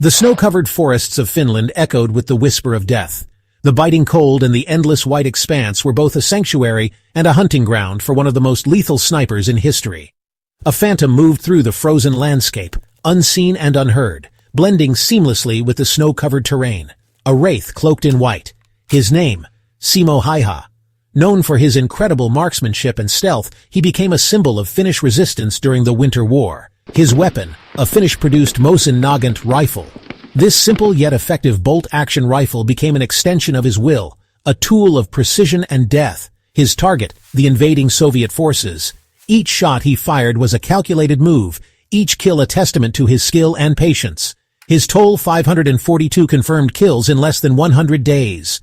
The snow-covered forests of Finland echoed with the whisper of death. The biting cold and the endless white expanse were both a sanctuary and a hunting ground for one of the most lethal snipers in history. A phantom moved through the frozen landscape, unseen and unheard, blending seamlessly with the snow-covered terrain. A wraith cloaked in white. His name, Simo Häyhä. Known for his incredible marksmanship and stealth, he became a symbol of Finnish resistance during the Winter War. His weapon, a Finnish-produced Mosin Nagant rifle. This simple yet effective bolt-action rifle became an extension of his will, a tool of precision and death. His target, the invading Soviet forces. Each shot he fired was a calculated move, each kill a testament to his skill and patience. His total 542 confirmed kills in less than 100 days.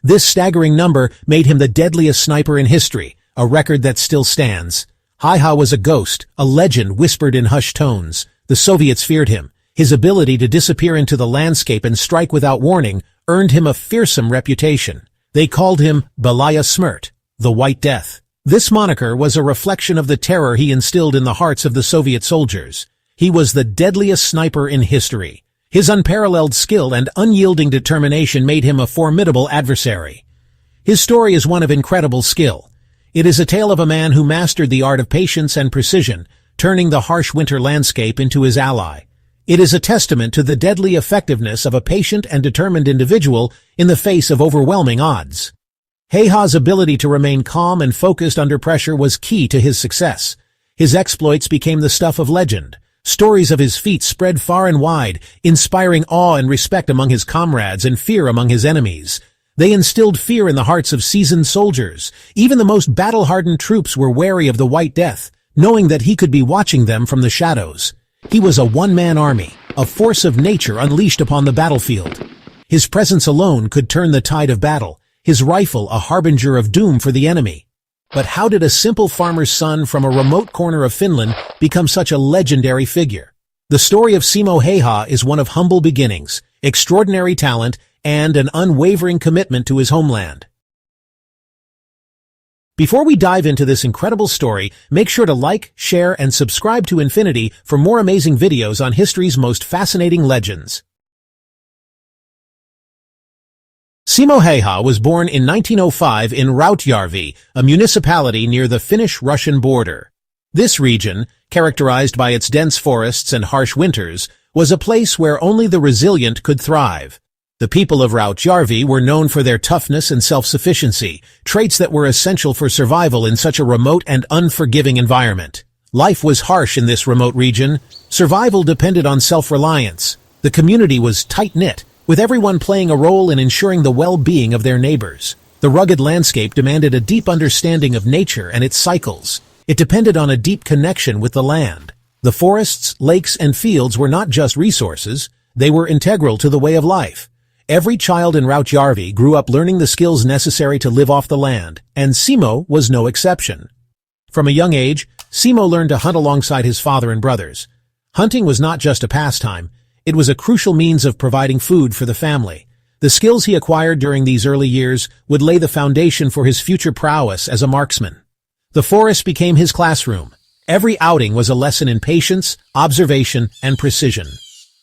This staggering number made him the deadliest sniper in history, a record that still stands. Häyhä was a ghost, a legend whispered in hushed tones. The Soviets feared him. His ability to disappear into the landscape and strike without warning earned him a fearsome reputation. They called him Belaya Smrt, the White Death. This moniker was a reflection of the terror he instilled in the hearts of the Soviet soldiers. He was the deadliest sniper in history. His unparalleled skill and unyielding determination made him a formidable adversary. His story is one of incredible skill. It is a tale of a man who mastered the art of patience and precision, turning the harsh winter landscape into his ally. It is a testament to the deadly effectiveness of a patient and determined individual in the face of overwhelming odds. Häyhä's ability to remain calm and focused under pressure was key to his success. His exploits became the stuff of legend. Stories of his feats spread far and wide, inspiring awe and respect among his comrades and fear among his enemies. They instilled fear in the hearts of seasoned soldiers. Even the most battle-hardened troops were wary of the White Death, knowing that he could be watching them from the shadows. He was a one-man army, a force of nature unleashed upon the battlefield. His presence alone could turn the tide of battle, his rifle a harbinger of doom for the enemy. But how did a simple farmer's son from a remote corner of Finland become such a legendary figure? The story of Simo Häyhä is one of humble beginnings, extraordinary talent, and an unwavering commitment to his homeland. Before we dive into this incredible story, make sure to like, share, and subscribe to Infinity for more amazing videos on history's most fascinating legends. Simo Häyhä was born in 1905 in Rautjärvi, a municipality near the Finnish-Russian border. This region, characterized by its dense forests and harsh winters, was a place where only the resilient could thrive. The people of Rautjärvi were known for their toughness and self-sufficiency, traits that were essential for survival in such a remote and unforgiving environment. Life was harsh in this remote region. Survival depended on self-reliance. The community was tight-knit, with everyone playing a role in ensuring the well-being of their neighbors. The rugged landscape demanded a deep understanding of nature and its cycles. It depended on a deep connection with the land. The forests, lakes, and fields were not just resources, they were integral to the way of life. Every child in Rautjärvi grew up learning the skills necessary to live off the land, and Simo was no exception. From a young age, Simo learned to hunt alongside his father and brothers. Hunting was not just a pastime, it was a crucial means of providing food for the family. The skills he acquired during these early years would lay the foundation for his future prowess as a marksman. The forest became his classroom. Every outing was a lesson in patience, observation, and precision.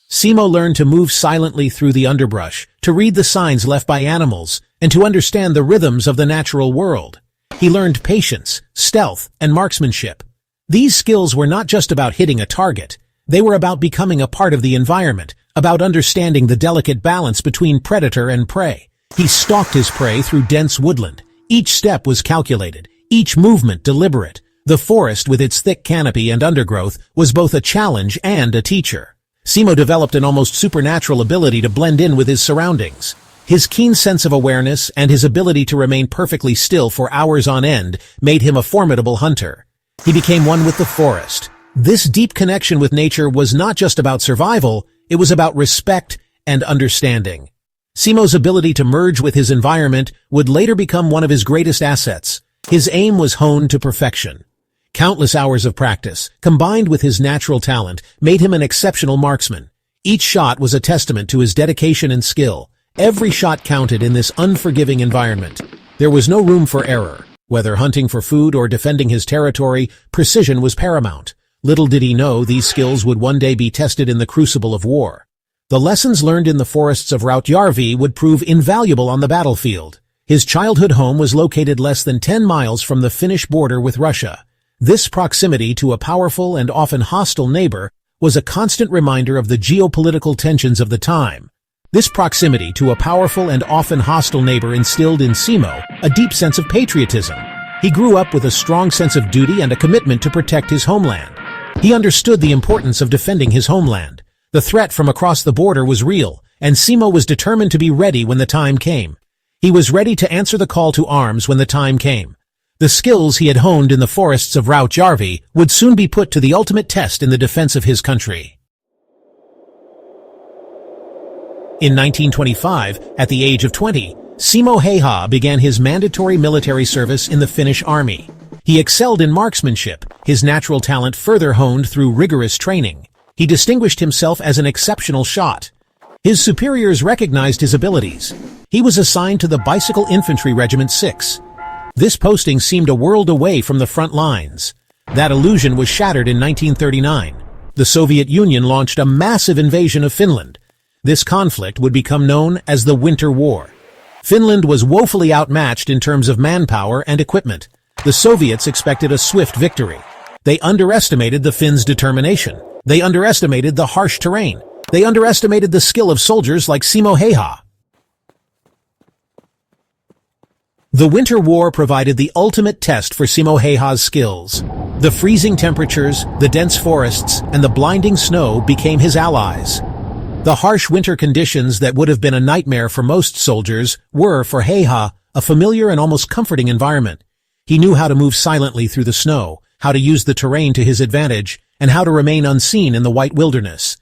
Simo learned to move silently through the underbrush, to read the signs left by animals, and to understand the rhythms of the natural world. He learned patience, stealth, and marksmanship. These skills were not just about hitting a target. They were about becoming a part of the environment, about understanding the delicate balance between predator and prey. He stalked his prey through dense woodland. Each step was calculated, each movement deliberate. The forest with its thick canopy and undergrowth was both a challenge and a teacher. Simo developed an almost supernatural ability to blend in with his surroundings. His keen sense of awareness and his ability to remain perfectly still for hours on end made him a formidable hunter. He became one with the forest. This deep connection with nature was not just about survival, it was about respect and understanding. Simo's ability to merge with his environment would later become one of his greatest assets. His aim was honed to perfection. Countless hours of practice, combined with his natural talent, made him an exceptional marksman. Each shot was a testament to his dedication and skill. Every shot counted in this unforgiving environment. There was no room for error. Whether hunting for food or defending his territory, precision was paramount. Little did he know these skills would one day be tested in the crucible of war. The lessons learned in the forests of Rautjärvi would prove invaluable on the battlefield. His childhood home was located less than 10 miles from the Finnish border with Russia. This proximity to a powerful and often hostile neighbor was a constant reminder of the geopolitical tensions of the time. This proximity to a powerful and often hostile neighbor instilled in Simo a deep sense of patriotism. He grew up with a strong sense of duty and a commitment to protect his homeland. He understood the importance of defending his homeland. The threat from across the border was real, and Simo was determined to be ready when the time came. He was ready to answer the call to arms when the time came. The skills he had honed in the forests of Rautjärvi would soon be put to the ultimate test in the defense of his country. In 1925, at the age of 20, Simo Häyhä began his mandatory military service in the Finnish army. He excelled in marksmanship, his natural talent further honed through rigorous training. He distinguished himself as an exceptional shot. His superiors recognized his abilities. He was assigned to the Bicycle Infantry Regiment 6. This posting seemed a world away from the front lines. That illusion was shattered in 1939. The Soviet Union launched a massive invasion of Finland. This conflict would become known as the Winter War. Finland was woefully outmatched in terms of manpower and equipment. The Soviets expected a swift victory. They underestimated the Finns' determination. They underestimated the harsh terrain. They underestimated the skill of soldiers like Simo Häyhä. The Winter War provided the ultimate test for Simo Häyhä's skills. The freezing temperatures, the dense forests, and the blinding snow became his allies. The harsh winter conditions that would have been a nightmare for most soldiers were, for Häyhä, a familiar and almost comforting environment. He knew how to move silently through the snow, how to use the terrain to his advantage, and how to remain unseen in the white wilderness.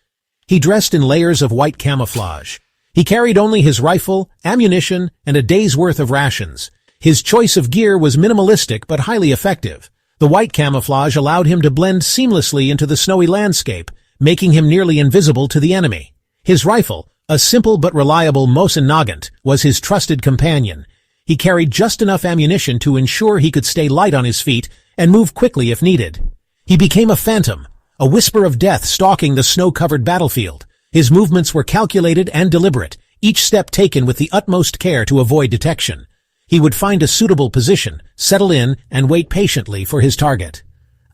He dressed in layers of white camouflage. He carried only his rifle, ammunition, and a day's worth of rations. His choice of gear was minimalistic but highly effective. The white camouflage allowed him to blend seamlessly into the snowy landscape, making him nearly invisible to the enemy. His rifle, a simple but reliable Mosin Nagant, was his trusted companion. He carried just enough ammunition to ensure he could stay light on his feet and move quickly if needed. He became a phantom, a whisper of death stalking the snow-covered battlefield. His movements were calculated and deliberate, each step taken with the utmost care to avoid detection. He would find a suitable position, settle in, and wait patiently for his target.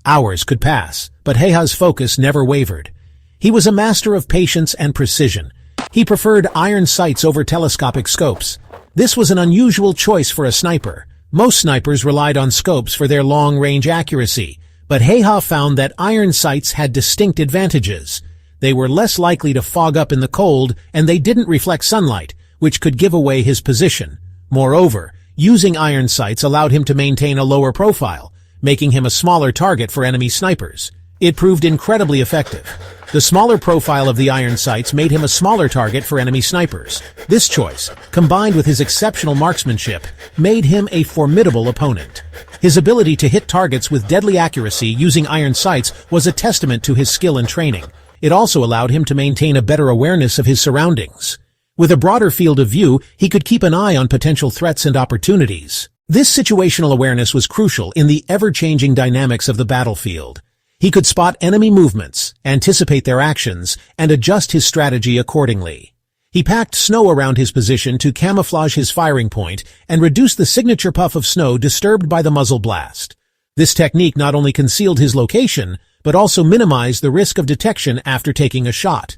Hours could pass, but Häyhä's focus never wavered. He was a master of patience and precision. He preferred iron sights over telescopic scopes. This was an unusual choice for a sniper. Most snipers relied on scopes for their long-range accuracy, but Häyhä found that iron sights had distinct advantages. They were less likely to fog up in the cold, and they didn't reflect sunlight, which could give away his position. Moreover, using iron sights allowed him to maintain a lower profile, making him a smaller target for enemy snipers. It proved incredibly effective. The smaller profile of the iron sights made him a smaller target for enemy snipers. This choice, combined with his exceptional marksmanship, made him a formidable opponent. His ability to hit targets with deadly accuracy using iron sights was a testament to his skill and training. It also allowed him to maintain a better awareness of his surroundings. With a broader field of view, he could keep an eye on potential threats and opportunities. This situational awareness was crucial in the ever-changing dynamics of the battlefield. He could spot enemy movements, anticipate their actions, and adjust his strategy accordingly. He packed snow around his position to camouflage his firing point and reduce the signature puff of snow disturbed by the muzzle blast. This technique not only concealed his location, but also minimized the risk of detection after taking a shot.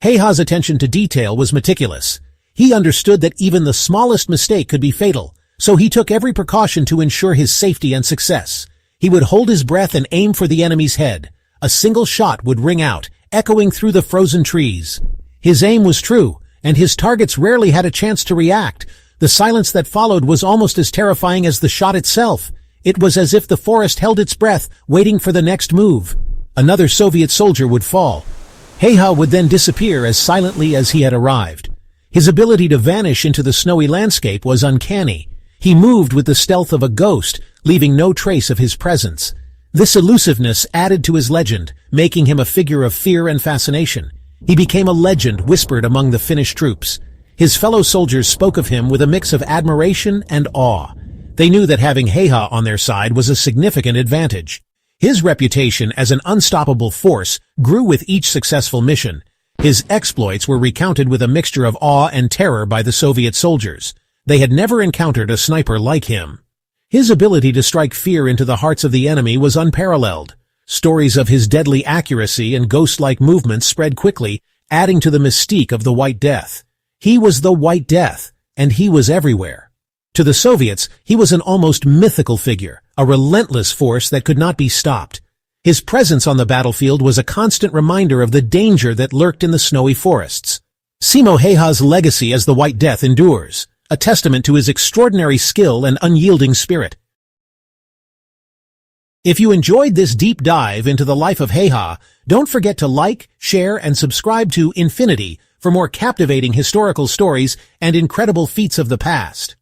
Häyhä's attention to detail was meticulous. He understood that even the smallest mistake could be fatal, so he took every precaution to ensure his safety and success. He would hold his breath and aim for the enemy's head. A single shot would ring out, echoing through the frozen trees. His aim was true, and his targets rarely had a chance to react. The silence that followed was almost as terrifying as the shot itself. It was as if the forest held its breath, waiting for the next move. Another Soviet soldier would fall. Häyhä would then disappear as silently as he had arrived. His ability to vanish into the snowy landscape was uncanny. He moved with the stealth of a ghost, leaving no trace of his presence. This elusiveness added to his legend, making him a figure of fear and fascination. He became a legend whispered among the Finnish troops. His fellow soldiers spoke of him with a mix of admiration and awe. They knew that having Häyhä on their side was a significant advantage. His reputation as an unstoppable force grew with each successful mission. His exploits were recounted with a mixture of awe and terror by the Soviet soldiers. They had never encountered a sniper like him. His ability to strike fear into the hearts of the enemy was unparalleled. Stories of his deadly accuracy and ghost-like movements spread quickly, adding to the mystique of the White Death. He was the White Death, and he was everywhere. To the Soviets, he was an almost mythical figure, a relentless force that could not be stopped. His presence on the battlefield was a constant reminder of the danger that lurked in the snowy forests. Simo Häyhä's legacy as the White Death endures, a testament to his extraordinary skill and unyielding spirit. If you enjoyed this deep dive into the life of Häyhä, don't forget to like, share, and subscribe to Infinity for more captivating historical stories and incredible feats of the past.